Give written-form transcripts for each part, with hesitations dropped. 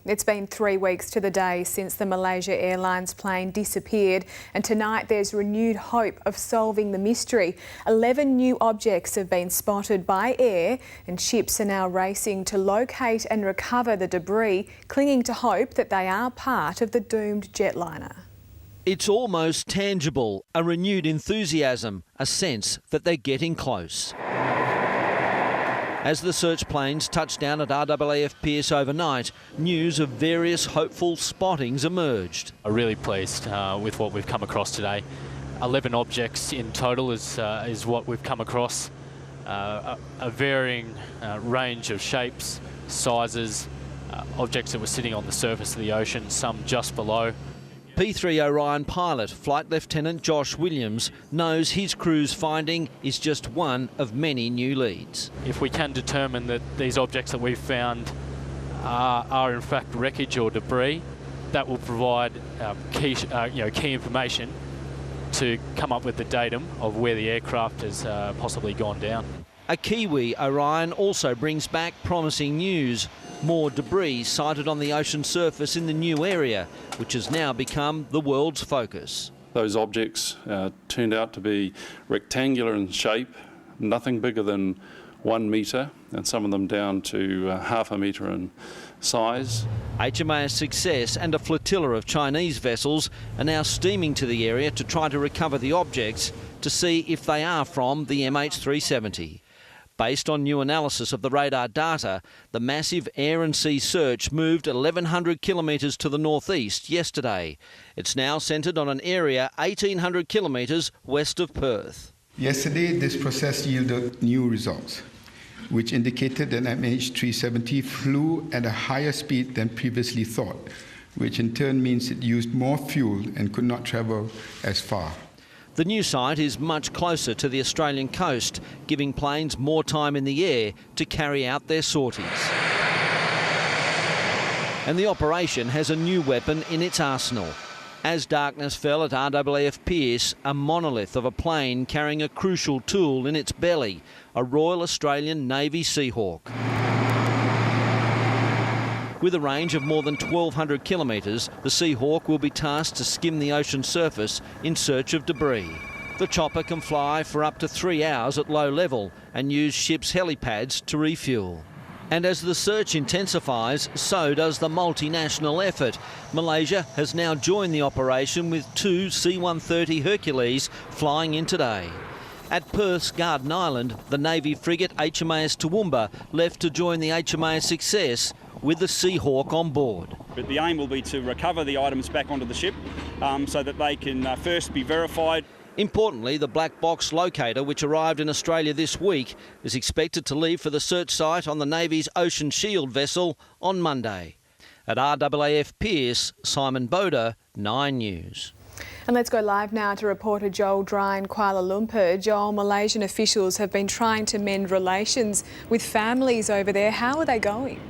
It's been 3 weeks to the day since the Malaysia Airlines plane disappeared, and tonight there's renewed hope of solving the mystery. 11 new objects have been spotted by air, and ships are now racing to locate and recover the debris, clinging to hope that they are part of the doomed jetliner. It's almost tangible, a renewed enthusiasm, a sense that they're getting close. As the search planes touched down at RAAF Pierce overnight, news of various hopeful spottings emerged. I'm really pleased with what we've come across today. 11 objects in total is what we've come across. A varying range of shapes, sizes, objects that were sitting on the surface of the ocean, some just below. P3 Orion pilot, Flight Lieutenant Josh Williams, knows his crew's finding is just one of many new leads. If we can determine that these objects that we've found are in fact wreckage or debris, that will provide key information to come up with the datum of where the aircraft has possibly gone down. A Kiwi, Orion, also brings back promising news. More debris sighted on the ocean surface in the new area, which has now become the world's focus. Those objects turned out to be rectangular in shape, nothing bigger than 1 metre, and some of them down to half a metre in size. HMAS Success and a flotilla of Chinese vessels are now steaming to the area to try to recover the objects to see if they are from the MH370. Based on new analysis of the radar data, the massive air and sea search moved 1,100 kilometres to the northeast yesterday. It's now centred on an area 1,800 kilometres west of Perth. Yesterday, this process yielded new results, which indicated that MH370 flew at a higher speed than previously thought, which in turn means it used more fuel and could not travel as far. The new site is much closer to the Australian coast, giving planes more time in the air to carry out their sorties. And the operation has a new weapon in its arsenal. As darkness fell at RAAF Pierce, a monolith of a plane carrying a crucial tool in its belly, a Royal Australian Navy Seahawk. With a range of more than 1,200 kilometres, the Seahawk will be tasked to skim the ocean surface in search of debris. The chopper can fly for up to 3 hours at low level and use ships' helipads to refuel. And as the search intensifies, so does the multinational effort. Malaysia has now joined the operation with 2 C-130 Hercules flying in today. At Perth's Garden Island, the Navy frigate HMAS Toowoomba left to join the HMAS Success with the Seahawk on board. But the aim will be to recover the items back onto the ship so that they can first be verified. Importantly, the black box locator, which arrived in Australia this week, is expected to leave for the search site on the Navy's Ocean Shield vessel on Monday. At RAAF Pierce, Simon Boda, 9 News. And let's go live now to reporter Joel Dry in Kuala Lumpur. Joel, Malaysian officials have been trying to mend relations with families over there. How are they going?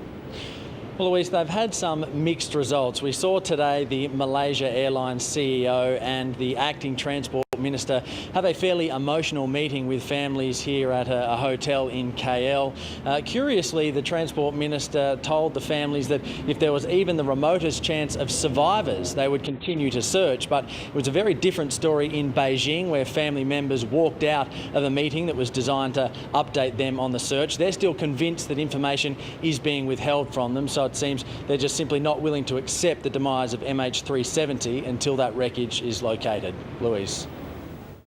Well, Louise, they've had some mixed results. We saw today the Malaysia Airlines CEO and the acting Transport Minister have a fairly emotional meeting with families here at a hotel in KL. Curiously, the Transport Minister told the families that if there was even the remotest chance of survivors, they would continue to search. But it was a very different story in Beijing, where family members walked out of a meeting that was designed to update them on the search. They're still convinced that information is being withheld from them, so it seems they're just simply not willing to accept the demise of MH370 until that wreckage is located. Louise.